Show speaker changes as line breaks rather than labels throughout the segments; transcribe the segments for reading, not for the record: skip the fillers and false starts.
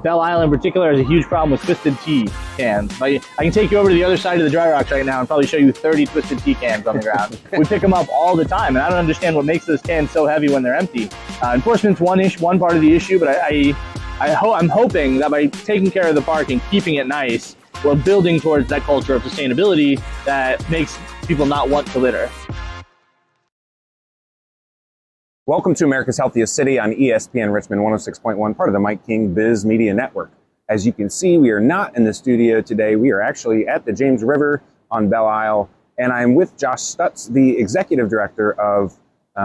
Belle Isle in particular has a huge problem with twisted tea cans. I can take you over to the other side of the dry rocks right now and probably show you 30 twisted tea cans on the ground. We pick them up all the time, and I don't understand what makes those cans so heavy when they're empty. Enforcement's one part of the issue, but I'm hoping that by taking care of the park and keeping it nice, we're building towards that culture of sustainability that makes people not want to litter.
Welcome to America's Healthiest City on ESPN Richmond 106.1, part of the Mike King Biz Media Network. As you can see, we are not in the studio today. We are actually at the James River on Belle Isle, and I'm with Josh Stutz, the Executive Director of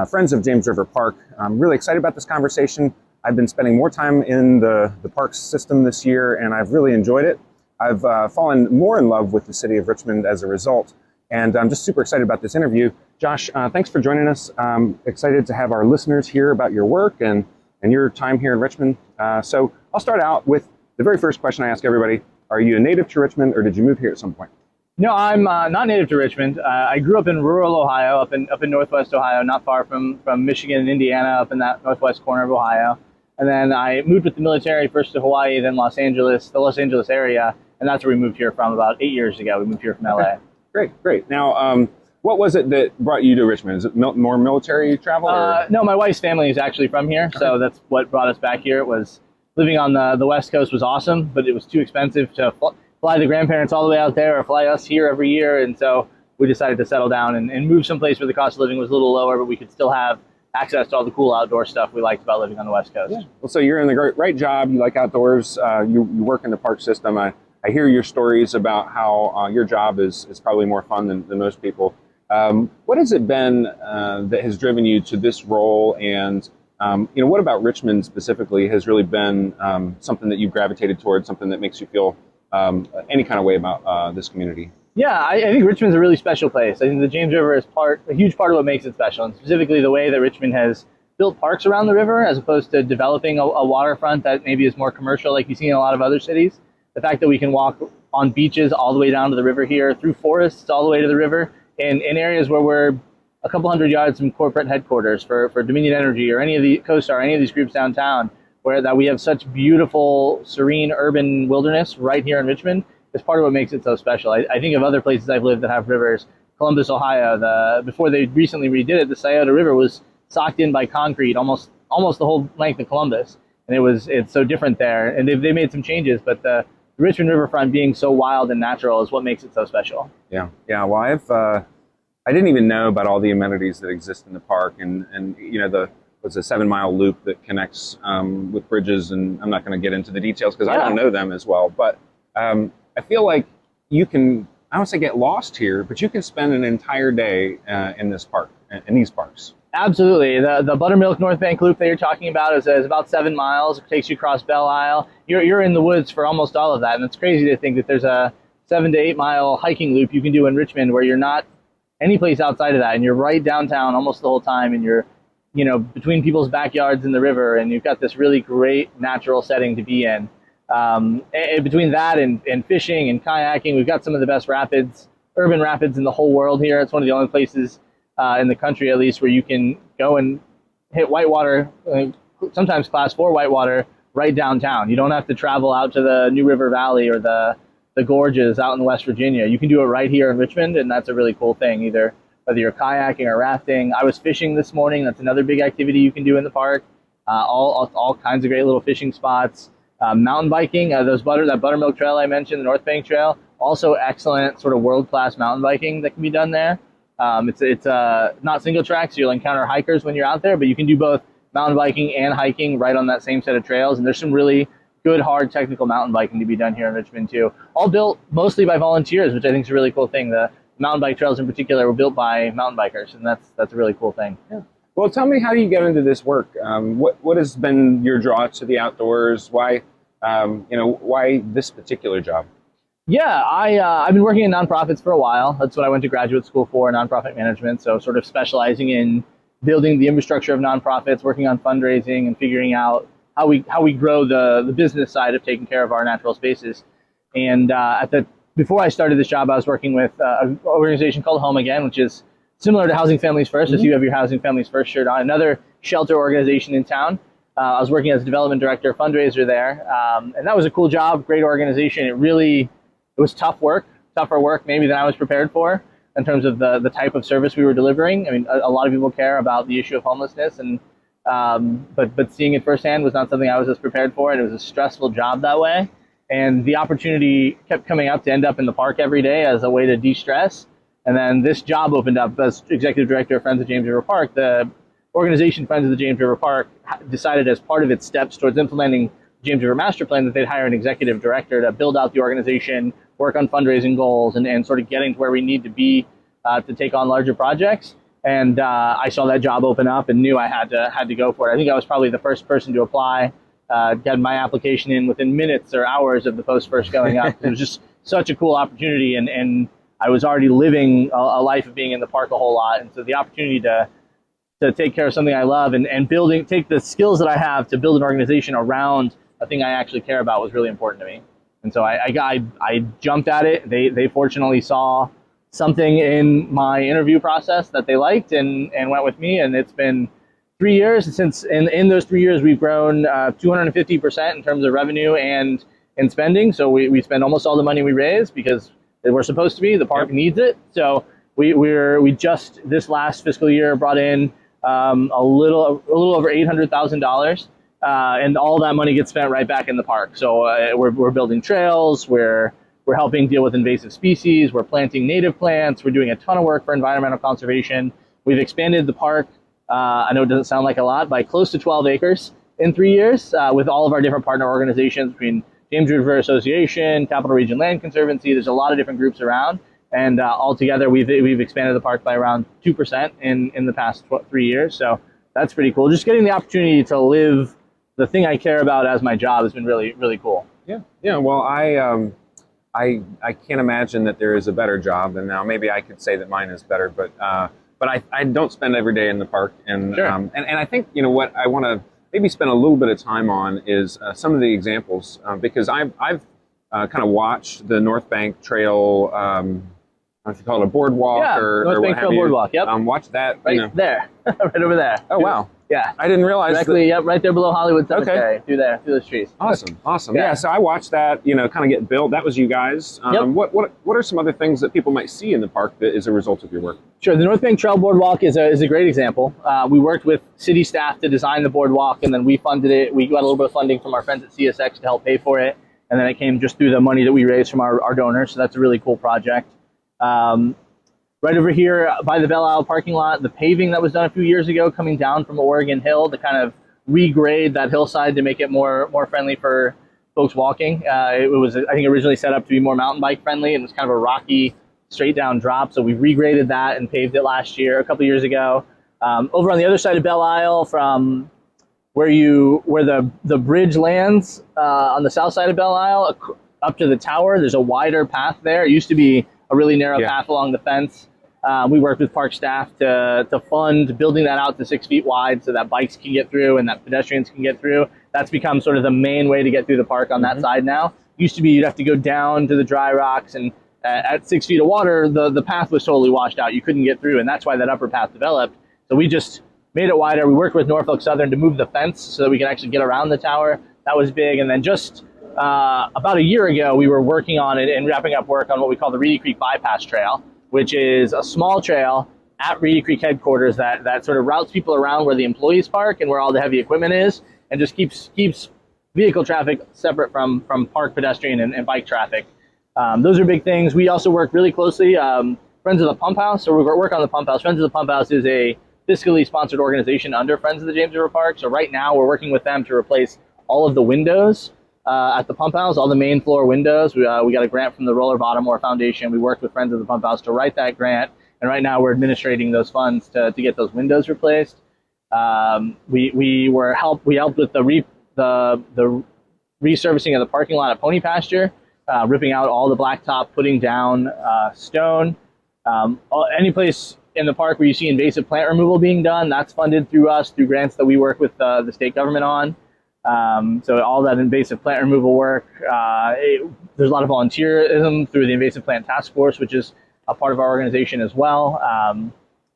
Friends of James River Park. I'm really excited about this conversation. I've been spending more time in the park system this year, and I've really enjoyed it. I've fallen more in love with the city of Richmond as a result, and I'm just super excited about this interview. Josh, thanks for joining us. Excited to have our listeners hear about your work and your time here in Richmond. So I'll start out with the very first question I ask everybody. Are you a native to Richmond, or did you move here at some point?
No, I'm not native to Richmond. I grew up in rural Ohio, up in northwest Ohio, not far from Michigan and Indiana, up in that northwest corner of Ohio. And then I moved with the military, first to Hawaii, then the Los Angeles area, and that's where we moved here from about 8 years ago. We moved here from LA.
Great. Now, what was it that brought you to Richmond? Is it more military travel?
No, my wife's family is actually from here, so that's what brought us back here. It was living on the West Coast was awesome, but it was too expensive to fly the grandparents all the way out there or fly us here every year, and so we decided to settle down and move someplace where the cost of living was a little lower, but we could still have access to all the cool outdoor stuff we liked about living on the West Coast.
Yeah. Well, so you're in the right job. You like outdoors. You work in the park system. I hear your stories about how your job is probably more fun than most people. What has it been that has driven you to this role, and what about Richmond specifically has really been something that you've gravitated towards, something that makes you feel any kind of way about this community?
Yeah, I think Richmond's a really special place. I think the James River is a huge part of what makes it special, and specifically the way that Richmond has built parks around the river as opposed to developing a waterfront that maybe is more commercial like you see in a lot of other cities. The fact that we can walk on beaches all the way down to the river here, through forests all the way to the river, in areas where we're a couple hundred yards from corporate headquarters for Dominion Energy or any of the CoStar, any of these groups downtown, where that we have such beautiful, serene urban wilderness right here in Richmond is part of what makes it so special. I think of other places I've lived that have rivers. Columbus, Ohio, before they recently redid it, the Scioto River was socked in by concrete almost the whole length of Columbus, and it's so different there. And they made some changes, but the Richmond riverfront being so wild and natural is what makes it so special.
Yeah. Well, I didn't even know about all the amenities that exist in the park, and it's a 7-mile loop that connects with bridges, and I'm not going to get into the details because I don't know them as well. But I feel like you can, I don't say get lost here, but you can spend an entire day in this park, in these parks. Absolutely.
The Buttermilk North Bank loop that you're talking about is about 7 miles. It takes you across Belle Isle. You're in the woods for almost all of that, and it's crazy to think that there's a 7 to 8 mile hiking loop you can do in Richmond where you're not any place outside of that, and you're right downtown almost the whole time, and you're between people's backyards and the river, and you've got this really great natural setting to be in. And between that and fishing and kayaking, we've got some of the best urban rapids in the whole world here. It's one of the only places in the country, at least, where you can go and hit whitewater, sometimes class 4 whitewater, right downtown. You don't have to travel out to the New River Valley or the gorges out in West Virginia. You can do it right here in Richmond, and that's a really cool thing, whether you're kayaking or rafting. I was fishing this morning. That's another big activity you can do in the park. All kinds of great little fishing spots. Mountain biking, that Buttermilk Trail I mentioned, the North Bank Trail, also excellent sort of world-class mountain biking that can be done there. It's not single track, so you'll encounter hikers when you're out there, but you can do both mountain biking and hiking right on that same set of trails, and there's some really good, hard, technical mountain biking to be done here in Richmond too. All built mostly by volunteers, which I think is a really cool thing. The mountain bike trails in particular were built by mountain bikers, and that's a really cool thing. Yeah.
Well, tell me, how do you get into this work? What has been your draw to the outdoors? Why this particular job?
Yeah, I've been working in nonprofits for a while. That's what I went to graduate school for, nonprofit management. So sort of specializing in building the infrastructure of nonprofits, working on fundraising, and figuring out how we grow the business side of taking care of our natural spaces. And before I started this job, I was working with an organization called Home Again, which is similar to Housing Families First, as you have your Housing Families First shirt on, another shelter organization in town. I was working as a development director, fundraiser there, and that was a cool job, great organization. It was tough work, tougher work maybe than I was prepared for in terms of the type of service we were delivering. I mean, a lot of people care about the issue of homelessness, and but seeing it firsthand was not something I was as prepared for, and it was a stressful job that way. And the opportunity kept coming up to end up in the park every day as a way to de-stress. And then this job opened up as executive director of Friends of James River Park. The organization Friends of the James River Park decided as part of its steps towards implementing the James River Master Plan that they'd hire an executive director to build out the organization, work on fundraising goals, and sort of getting to where we need to be to take on larger projects. And I saw that job open up and knew I had to go for it. I think I was probably the first person to apply. Got my application in within minutes or hours of the post first going up. It was just such a cool opportunity, and I was already living a life of being in the park a whole lot, and so the opportunity to take care of something I love and take the skills that I have to build an organization around a thing I actually care about was really important to me. And so I jumped at it. They fortunately saw something in my interview process that they liked and went with me, and it's been 3 years since. In those 3 years, we've grown 250% in terms of revenue and in spending. So we spend almost all the money we raise because we're supposed to be. The park needs it. So we just this last fiscal year brought in a little over $800,000, and all that money gets spent right back in the park. So we're building trails. We're helping deal with invasive species. We're planting native plants. We're doing a ton of work for environmental conservation. We've expanded the park. I know it doesn't sound like a lot, by close to 12 acres in 3 years with all of our different partner organizations between James River Association, Capital Region Land Conservancy. There's a lot of different groups around, and altogether we've expanded the park by around 2% in the past 3 years. So that's pretty cool. Just getting the opportunity to live the thing I care about as my job has been really, really cool.
Yeah. Well, I can't imagine that there is a better job, and now maybe I could say that mine is better, but I don't spend every day in the park, and
sure.
and I think what I want to maybe spend a little bit of time on is some of the examples, because I've kind of watched the North Bank Trail, I don't know if you call it a boardwalk or
North Bank Trail boardwalk. Yep.
Watch that
right there, right over there.
Oh wow.
Yeah.
I didn't realize
directly. Yep, right there below Hollywood Cemetery.
Okay.
Through those trees.
Awesome. Yeah. So I watched that, kind of get built. That was you guys.
Yep.
What are some other things that people might see in the park that is a result of your work?
Sure. The North Bank Trail Boardwalk is a great example. We worked with city staff to design the boardwalk, and then we funded it. We got a little bit of funding from our friends at CSX to help pay for it, and then it came just through the money that we raised from our donors. So that's a really cool project. Right over here by the Belle Isle parking lot, the paving that was done a few years ago coming down from Oregon Hill to kind of regrade that hillside to make it more friendly for folks walking. It was, I think, originally set up to be more mountain bike friendly, and it was kind of a rocky, straight down drop. So we regraded that and paved it a couple years ago. Over on the other side of Belle Isle, from where the bridge lands on the south side of Belle Isle up to the tower, there's a wider path there. It used to be a really narrow path along the fence. We worked with park staff to fund building that out to 6 feet wide so that bikes can get through and that pedestrians can get through. That's become sort of the main way to get through the park on that side now. Used to be you'd have to go down to the dry rocks, and at 6 feet of water, the path was totally washed out. You couldn't get through, and that's why that upper path developed. So we just made it wider. We worked with Norfolk Southern to move the fence so that we could actually get around the tower. That was big. And then just about a year ago, we were working on it and wrapping up work on what we call the Reedy Creek Bypass Trail, which is a small trail at Reedy Creek headquarters that sort of routes people around where the employees park and where all the heavy equipment is, and just keeps vehicle traffic separate from park pedestrian and bike traffic. Those are big things. We also work really closely, Friends of the Pump House, so we work on the Pump House. Friends of the Pump House is a fiscally sponsored organization under Friends of the James River Park. So right now we're working with them to replace all of the windows at the pump house, all the main floor windows. We got a grant from the Roller Bottomore Foundation. We worked with Friends of the Pump House to write that grant, and right now we're administrating those funds to get those windows replaced. We helped with the resurfacing of the parking lot at Pony Pasture, ripping out all the blacktop, putting down stone. Any place in the park where you see invasive plant removal being done, that's funded through us, through grants that we work with the state government on. So all that invasive plant removal work, there's a lot of volunteerism through the Invasive Plant Task Force, which is a part of our organization as well.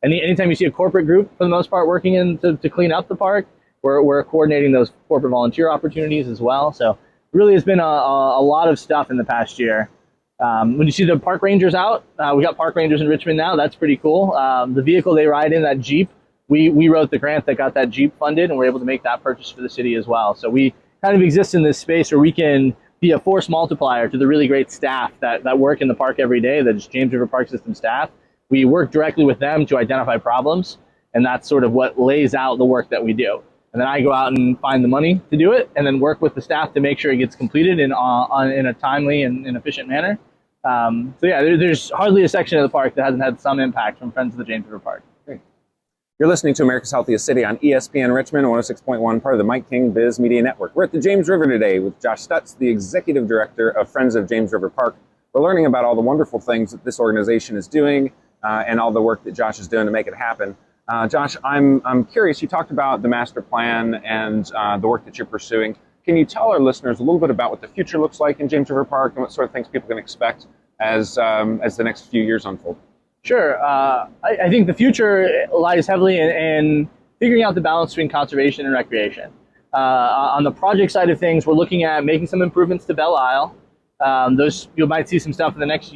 Anytime you see a corporate group, for the most part, working to clean up the park, we're coordinating those corporate volunteer opportunities as well. So really has been a lot of stuff in the past year. When you see the park rangers out, we got park rangers in Richmond now. That's pretty cool. The vehicle they ride in, that Jeep, we wrote the grant that got that Jeep funded, and we're able to make that purchase for the city as well. So we kind of exist in this space where we can be a force multiplier to the really great staff that work in the park every day, that's James River Park System staff. We work directly with them to identify problems, and that's sort of what lays out the work that we do. And then I go out and find the money to do it, and then work with the staff to make sure it gets completed in a timely and efficient manner. So yeah, there's hardly a section of the park that hasn't had some impact from Friends of the James River Park.
Great. You're listening to America's Healthiest City on ESPN Richmond 106.1, part of the Mike King Biz Media Network. We're at the James River today with Josh Stutz, the Executive Director of Friends of James River Park. We're learning about all the wonderful things that this organization is doing and all the work that Josh is doing to make it happen. Josh, I'm curious, you talked about the master plan and the work that you're pursuing. Can you tell our listeners a little bit about what the future looks like in James River Park and what sort of things people can expect as the next few years unfold?
Sure. I think the future lies heavily in figuring out the balance between conservation and recreation. On the project side of things, we're looking at making some improvements to Belle Isle. You might see some stuff in the next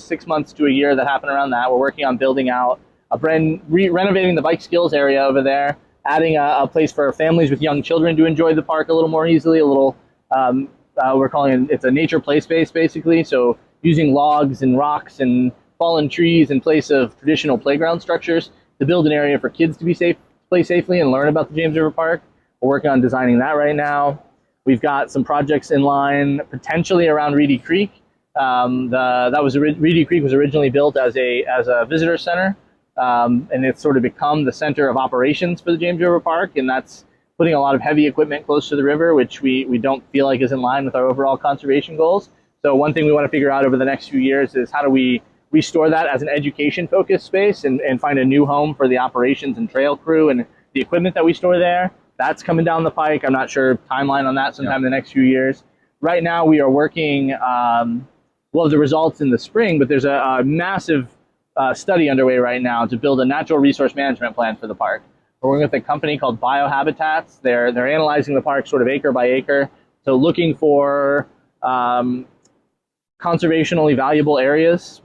6 months to a year that happen around that. We're working on building out renovating the bike skills area over there, adding a place for families with young children to enjoy the park a little more easily. We're calling it's a nature play space basically. So using logs and rocks and fallen trees in place of traditional playground structures to build an area for kids to play safely and learn about the James River Park. We're working on designing that right now. We've got some projects in line potentially around Reedy Creek. Reedy Creek was originally built as a visitor center, and it's sort of become the center of operations for the James River Park, and that's putting a lot of heavy equipment close to the river, which we don't feel like is in line with our overall conservation goals. So one thing we want to figure out over the next few years is how do we restore that as an education-focused space and find a new home for the operations and trail crew and the equipment that we store there. That's coming down the pike. I'm not sure timeline on that sometime in the next few years. Right now we are working, we'll have the results in the spring, but there's a massive study underway right now to build a natural resource management plan for the park. We're working with a company called Biohabitats. They're analyzing the park sort of acre by acre. So looking for conservationally valuable areas,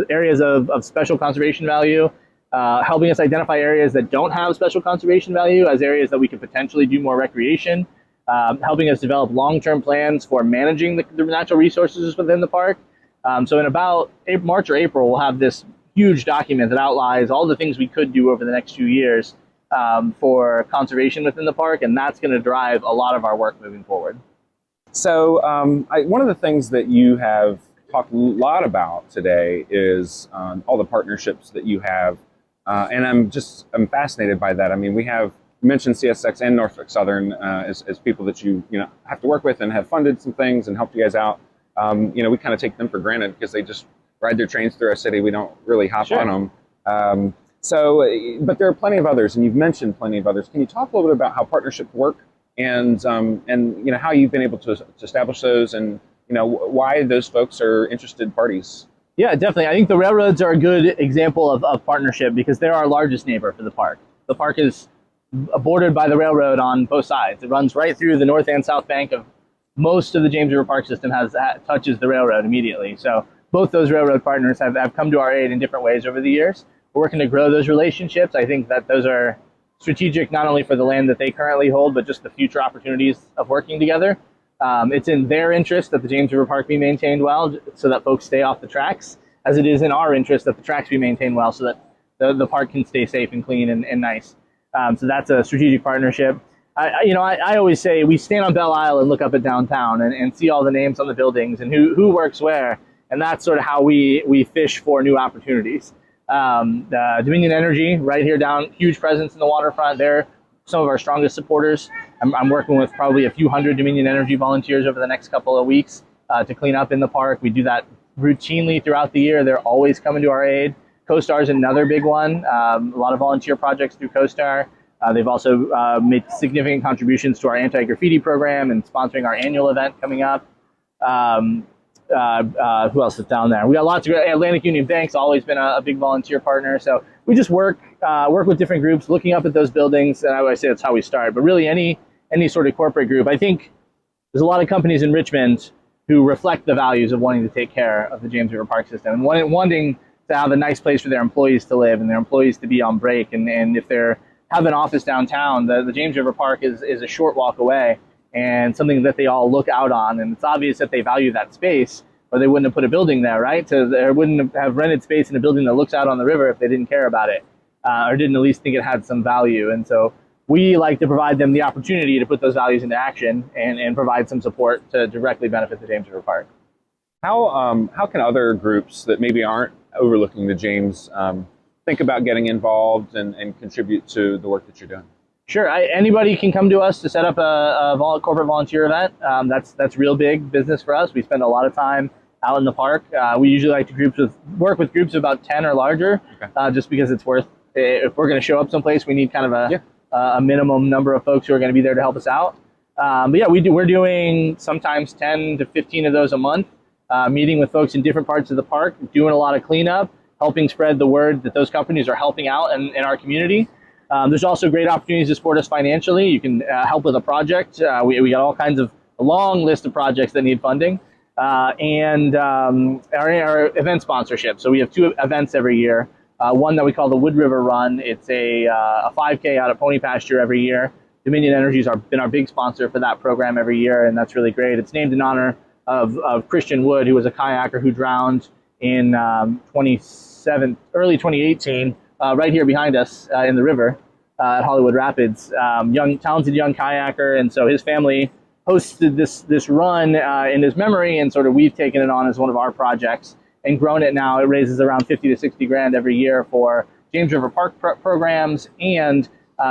areas of special conservation value, helping us identify areas that don't have special conservation value as areas that we could potentially do more recreation, helping us develop long-term plans for managing the natural resources within the park. So in about March or April, we'll have this huge document that outlines all the things we could do over the next few years for conservation within the park, and that's going to drive a lot of our work moving forward. So
one of the things that you have talked a lot about today is all the partnerships that you have, and I'm fascinated by that. I mean, you mentioned CSX and Norfolk Southern as people that you have to work with and have funded some things and helped you guys out. We kind of take them for granted because they just ride their trains through our city. We don't really hop on them. But there are plenty of others, and you've mentioned plenty of others. Can you talk a little bit about how partnerships work and how you've been able to establish those and why those folks are interested parties?
Yeah, definitely. I think the railroads are a good example of partnership because they're our largest neighbor for the park. The park is bordered by the railroad on both sides. It runs right through the north and south bank of most of the James River Park system touches the railroad immediately. So both those railroad partners have come to our aid in different ways over the years. We're working to grow those relationships. I think that those are strategic not only for the land that they currently hold, but just the future opportunities of working together. It's in their interest that the James River Park be maintained well so that folks stay off the tracks, as it is in our interest that the tracks be maintained well so that the park can stay safe and clean and nice. So that's a strategic partnership. I always say we stand on Belle Isle and look up at downtown and see all the names on the buildings and who works where. And that's sort of how we fish for new opportunities. Dominion Energy, right here down, huge presence in the waterfront. They're some of our strongest supporters. I'm working with probably a few hundred Dominion Energy volunteers over the next couple of weeks to clean up in the park. We do that routinely throughout the year. They're always coming to our aid. CoStar is another big one. A lot of volunteer projects through CoStar. They've also made significant contributions to our anti-graffiti program and sponsoring our annual event coming up. Who else is down there? We got lots of Atlantic Union Bank's always been a big volunteer partner. So we just work with different groups, looking up at those buildings, and I would say that's how we start. But really, any sort of corporate group, I think there's a lot of companies in Richmond who reflect the values of wanting to take care of the James River Park system and wanting to have a nice place for their employees to live and their employees to be on break. And if they have an office downtown, the James River Park is a short walk away and something that they all look out on. And it's obvious that they value that space, or they wouldn't have put a building there, right? So they wouldn't have rented space in a building that looks out on the river if they didn't care about it, or didn't at least think it had some value. And so we like to provide them the opportunity to put those values into action and provide some support to directly benefit the James River Park.
How can other groups that maybe aren't overlooking the James think about getting involved and contribute to the work that you're doing?
Sure. Anybody can come to us to set up a corporate volunteer event. That's real big business for us. We spend a lot of time out in the park. We usually like to work with groups of about 10 or larger, just because it's worth, if we're going to show up someplace, we need kind of a minimum number of folks who are going to be there to help us out. But yeah, we're doing sometimes 10 to 15 of those a month, meeting with folks in different parts of the park, doing a lot of cleanup, helping spread the word that those companies are helping out in our community. There's also great opportunities to support us financially. You can help with a project. We got all kinds of a long list of projects that need funding, and our event sponsorship. So we have 2 events every year. One that we call the Wood River Run. It's a 5K out at Pony Pasture every year. Dominion Energy's been our big sponsor for that program every year, and that's really great. It's named in honor of Christian Wood, who was a kayaker who drowned in early 2018. Right here behind us in the river at Hollywood Rapids. Talented young kayaker, and so his family hosted this run in his memory, and sort of we've taken it on as one of our projects and grown it now. It raises around 50 to 60 grand every year for James River Park programs and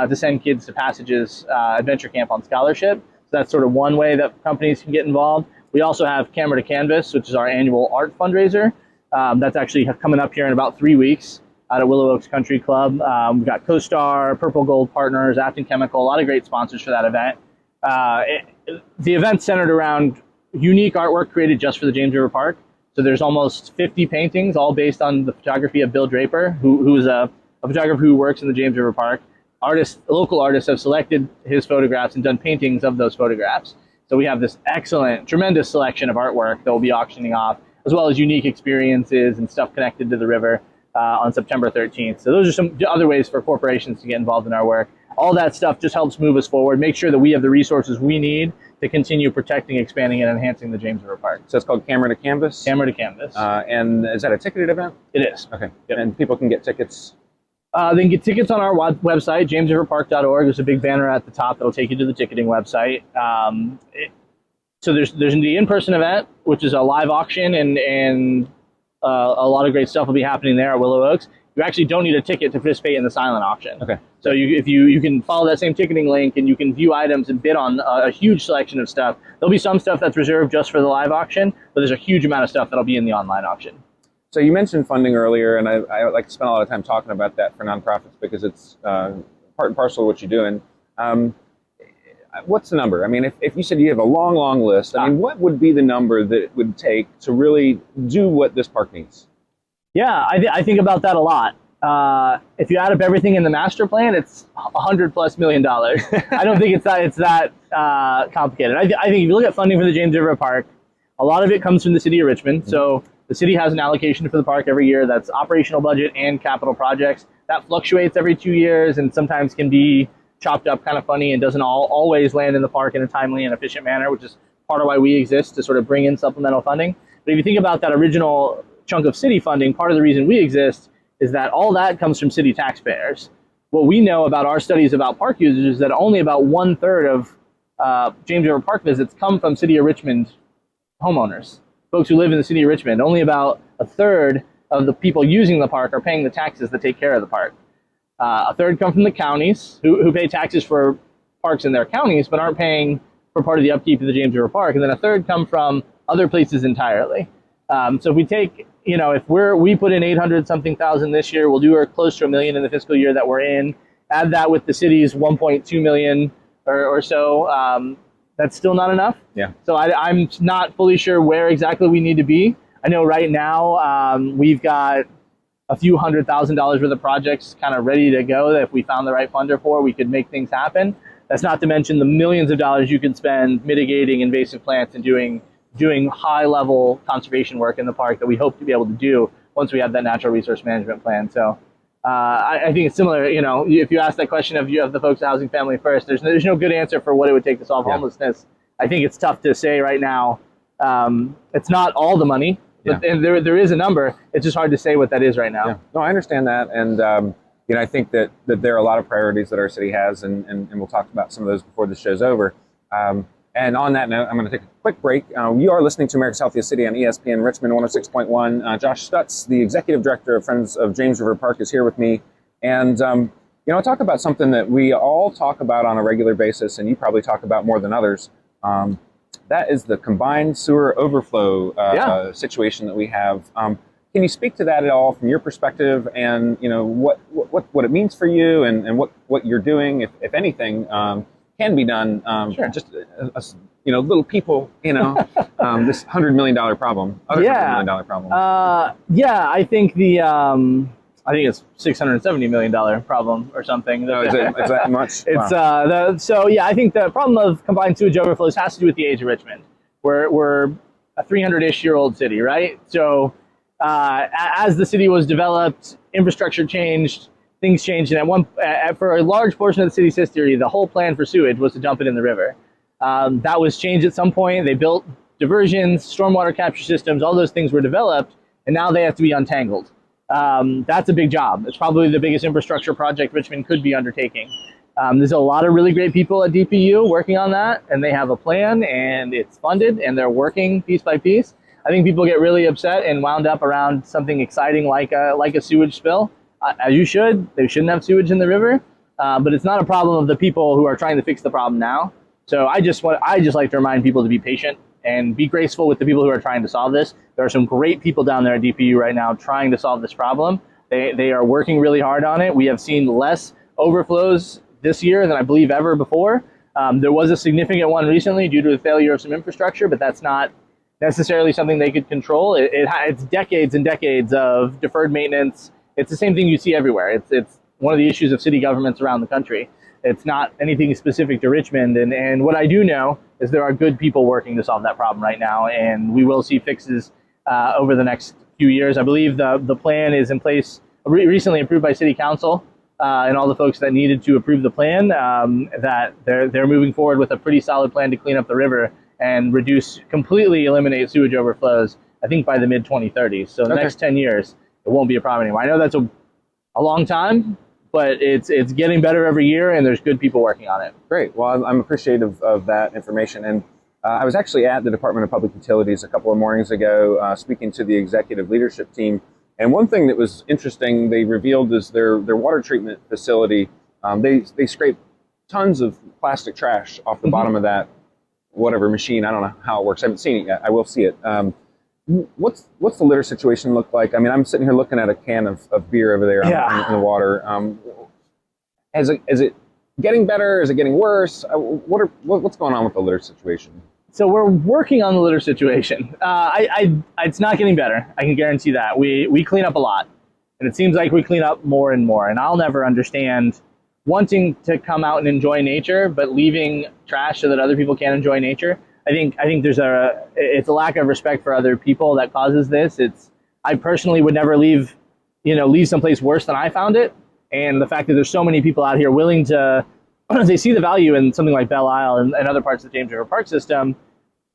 to send kids to Passages Adventure Camp on scholarship. So that's sort of one way that companies can get involved. We also have Camera to Canvas, which is our annual art fundraiser. That's actually coming up here in about 3 weeks out at Willow Oaks Country Club. We've got CoStar, Purple Gold Partners, Afton Chemical, a lot of great sponsors for that event. The event's centered around unique artwork created just for the James River Park. So there's almost 50 paintings, all based on the photography of Bill Draper, who's a photographer who works in the James River Park. Local artists have selected his photographs and done paintings of those photographs. So we have this excellent, tremendous selection of artwork that we'll be auctioning off, as well as unique experiences and stuff connected to the river on September 13th. So those are some other ways for corporations to get involved in our work. All that stuff just helps move us forward, make sure that we have the resources we need to continue protecting, expanding, and enhancing the James River Park.
So it's called Camera to Canvas?
Camera to Canvas.
And is that a ticketed event?
It is.
Okay.
Yep.
And people can get tickets?
They can get tickets on our website, jamesriverpark.org. There's a big banner at the top that'll take you to the ticketing website. So there's the in-person event, which is a live auction, and a lot of great stuff will be happening there at Willow Oaks. You actually don't need a ticket to participate in the silent auction.
Okay.
So if you can follow that same ticketing link, and you can view items and bid on a huge selection of stuff. There'll be some stuff that's reserved just for the live auction, but there's a huge amount of stuff that'll be in the online auction.
So you mentioned funding earlier, and I like to spend a lot of time talking about that for nonprofits because it's part and parcel of what you're doing. What's the number? I mean, if you said you have a long list, I mean, what would be the number that it would take to really do what this park needs? Yeah,
I think about that a lot. If you add up everything in the master plan, it's $100+ million. I don't think it's that complicated. I think if you look at funding for the James River Park, a lot of it comes from the city of Richmond. Mm-hmm. So the city has an allocation for the park every year that's operational budget and capital projects. That fluctuates every 2 years and sometimes can be chopped up kind of funny and doesn't always land in the park in a timely and efficient manner, which is part of why we exist, to sort of bring in supplemental funding. But if you think about that original chunk of city funding, part of the reason we exist is that all that comes from city taxpayers. What we know about our studies about park users is that only about 1/3 of James River Park visits come from City of Richmond homeowners, folks who live in the City of Richmond. Only about 1/3 of the people using the park are paying the taxes that take care of the park. 1/3 come from the counties who pay taxes for parks in their counties but aren't paying for part of the upkeep of the James River Park. And then 1/3 come from other places entirely. So if we take, if we put in 800-something thousand this year, we'll do close to $1 million in the fiscal year that we're in. Add that with the city's 1.2 million or so, that's still not enough.
Yeah.
So I'm not fully sure where exactly we need to be. I know right now we've got a few $100,000 worth of projects kind of ready to go that if we found the right funder for, we could make things happen. That's not to mention the millions of dollars you can spend mitigating invasive plants and doing high-level conservation work in the park that we hope to be able to do once we have that natural resource management plan. So I think it's similar. You know, if you ask that question of the folks at Housing Family First, there's no good answer for what it would take to solve homelessness. I think it's tough to say right now. It's not all the money, but and there is a number. It's just hard to say what that is right now.
Yeah. No, I understand that, and you know, I think that there are a lot of priorities that our city has, and we'll talk about some of those before the show's over. And on that note, I'm going to take a quick break. You are listening to America's Healthiest City on ESPN Richmond 106.1. Josh Stutz, the Executive Director of Friends of James River Park, is here with me. And, you know, I'll talk about something that we all talk about on a regular basis, and you probably talk about more than others. That is the combined sewer overflow situation that we have. Can you speak to that at all from your perspective, and you know what it means for you, and what you're doing, if anything, can be done? Sure. Just you know, little people, you know, this $100 million problem, $100 million problem.
I think I think it's $670 million problem or something.
Oh, is that much?
It's I think the problem of combined sewage overflows has to do with the age of Richmond. We're a 300-ish-year-old city, right? So as the city was developed, infrastructure changed, things changed, and for a large portion of the city's history, the whole plan for sewage was to dump it in the river. That was changed at some point. They built diversions, stormwater capture systems, all those things were developed, and now they have to be untangled. That's a big job. It's probably the biggest infrastructure project Richmond could be undertaking. There's a lot of really great people at DPU working on that, and they have a plan, and it's funded, and they're working piece by piece. I think people get really upset and wound up around something exciting like a sewage spill. As you should. They shouldn't have sewage in the river, but it's not a problem of the people who are trying to fix the problem now. So I just like to remind people to be patient and be graceful with the people who are trying to solve this. There are some great people down there at DPU right now trying to solve this problem. They are working really hard on it. We have seen less overflows this year than I believe ever before. There was a significant one recently due to the failure of some infrastructure, but that's not necessarily something they could control. It's decades and decades of deferred maintenance. It's the same thing you see everywhere. It's one of the issues of city governments around the country. It's not anything specific to Richmond. And what I do know is there are good people working to solve that problem right now, and we will see fixes over the next few years. I believe the plan is in place, recently approved by City Council, and all the folks that needed to approve the plan, that they're moving forward with a pretty solid plan to clean up the river and completely eliminate sewage overflows, I think by the mid-2030s. So the next 10 years, it won't be a problem anymore. I know that's a long time, but it's getting better every year, and there's good people working on it.
Great. Well, I'm appreciative of that information. And I was actually at the Department of Public Utilities a couple of mornings ago, speaking to the executive leadership team. And one thing that was interesting, they revealed is their water treatment facility. They scrape tons of plastic trash off the bottom of that whatever machine. I don't know how it works. I haven't seen it yet. I will see it. What's the litter situation look like? I mean, I'm sitting here looking at a can of beer over there in the water. Is it getting better? Is it getting worse? What's going on with the litter situation?
So we're working on the litter situation. It's not getting better. I can guarantee that. We clean up a lot, and it seems like we clean up more and more. And I'll never understand wanting to come out and enjoy nature, but leaving trash so that other people can't enjoy nature. I think it's a lack of respect for other people that causes this. I personally would never leave someplace worse than I found it. And the fact that there's so many people out here willing to, they see the value in something like Belle Isle and other parts of the James River Park system,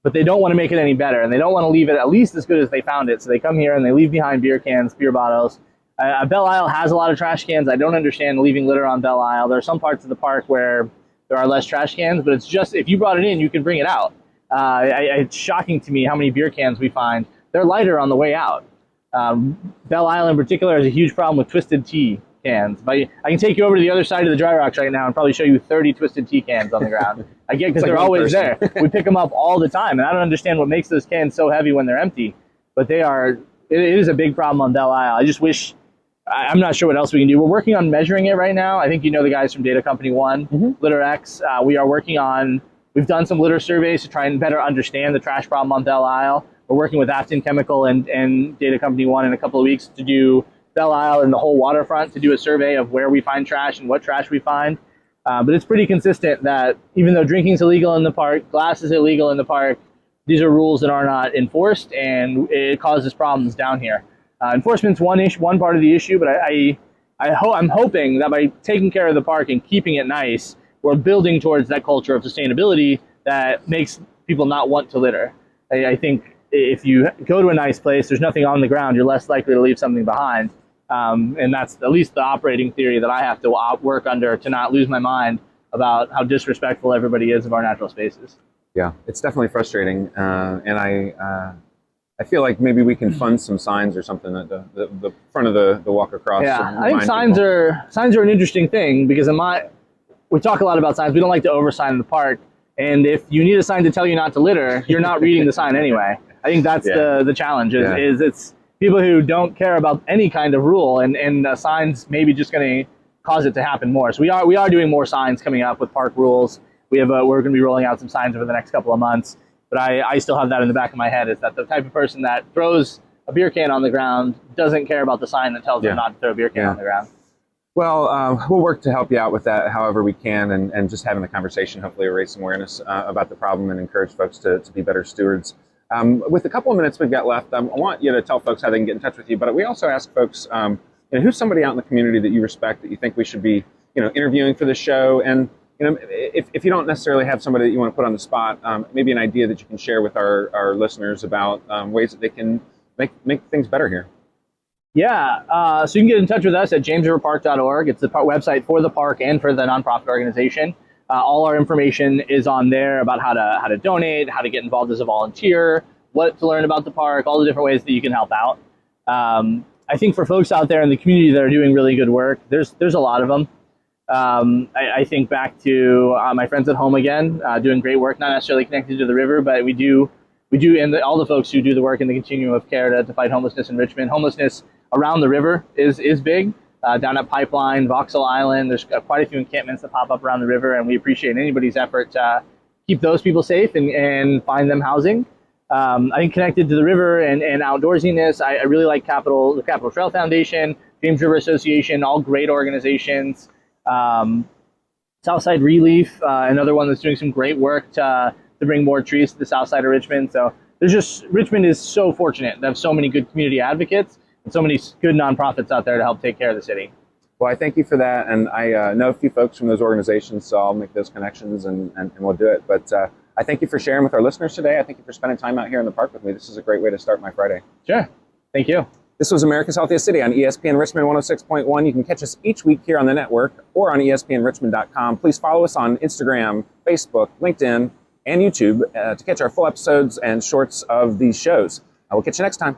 but they don't want to make it any better, and they don't want to leave it at least as good as they found it. So they come here and they leave behind beer cans, beer bottles. Belle Isle has a lot of trash cans. I don't understand leaving litter on Belle Isle. There are some parts of the park where there are less trash cans, but it's just, if you brought it in, you can bring it out. It's shocking to me how many beer cans we find. They're lighter on the way out. Belle Isle in particular has a huge problem with twisted tea cans. But I can take you over to the other side of the dry rocks right now and probably show you 30 twisted tea cans on the ground. I get, because they're always there. We pick them up all the time, and I don't understand what makes those cans so heavy when they're empty. But it is a big problem on Belle Isle. I just wish, I'm not sure what else we can do. We're working on measuring it right now. I think you know the guys from Data Company One, LitterX. We've done some litter surveys to try and better understand the trash problem on Belle Isle. We're working with Afton Chemical and Data Company One in a couple of weeks to do Belle Isle and the whole waterfront to do a survey of where we find trash and what trash we find. But it's pretty consistent that even though drinking is illegal in the park, glass is illegal in the park, these are rules that are not enforced, and it causes problems down here. Enforcement's one part of the issue, but I'm hoping that by taking care of the park and keeping it nice, we're building towards that culture of sustainability that makes people not want to litter. I think if you go to a nice place, there's nothing on the ground, you're less likely to leave something behind. And that's at least the operating theory that I have to work under to not lose my mind about how disrespectful everybody is of our natural spaces.
Yeah, it's definitely frustrating. And I feel like maybe we can fund some signs or something at the front of the walk across.
Yeah, I think signs are an interesting thing, because we talk a lot about signs. We don't like to oversign in the park. And if you need a sign to tell you not to litter, you're not reading the sign anyway. I think that's the challenge is it's people who don't care about any kind of rule, and signs maybe just going to cause it to happen more. So we are doing more signs coming up with park rules. We're going to be rolling out some signs over the next couple of months. But I still have that in the back of my head, is that the type of person that throws a beer can on the ground doesn't care about the sign that tells them not to throw a beer can on the ground.
Well, we'll work to help you out with that however we can, and just having the conversation hopefully raise some awareness about the problem and encourage folks to be better stewards. With the couple of minutes we've got left, I want you to tell folks how they can get in touch with you, but we also ask folks, who's somebody out in the community that you respect, that you think we should be interviewing for the show, and if you don't necessarily have somebody that you want to put on the spot, maybe an idea that you can share with our listeners about ways that they can make things better here.
Yeah, so you can get in touch with us at jamesriverpark.org. It's the website for the park and for the nonprofit organization. All our information is on there about how to donate, how to get involved as a volunteer, what to learn about the park, all the different ways that you can help out. I think for folks out there in the community that are doing really good work, there's a lot of them. I think back to my friends at home again, doing great work, not necessarily connected to the river, but we do, and all the folks who do the work in the continuum of care to fight homelessness in Richmond. Homelessness around the river is big. Down at Pipeline, Vauxhall Island, there's quite a few encampments that pop up around the river, and we appreciate anybody's effort to keep those people safe and find them housing. I think connected to the river and outdoorsiness, I really like the Capital Trail Foundation, James River Association, all great organizations. Southside Relief, another one that's doing some great work to bring more trees to the south side of Richmond. So Richmond is so fortunate to have so many good community advocates and so many good nonprofits out there to help take care of the city.
Well, I thank you for that, and I know a few folks from those organizations, so I'll make those connections and we'll do it. But I thank you for sharing with our listeners today. I thank you for spending time out here in the park with me. This is a great way to start my Friday.
Sure. Thank you.
This was America's Healthiest City on ESPN Richmond 106.1. You can catch us each week here on the network or on ESPNRichmond.com. Please follow us on Instagram, Facebook, LinkedIn, and YouTube to catch our full episodes and shorts of these shows. I will catch you next time.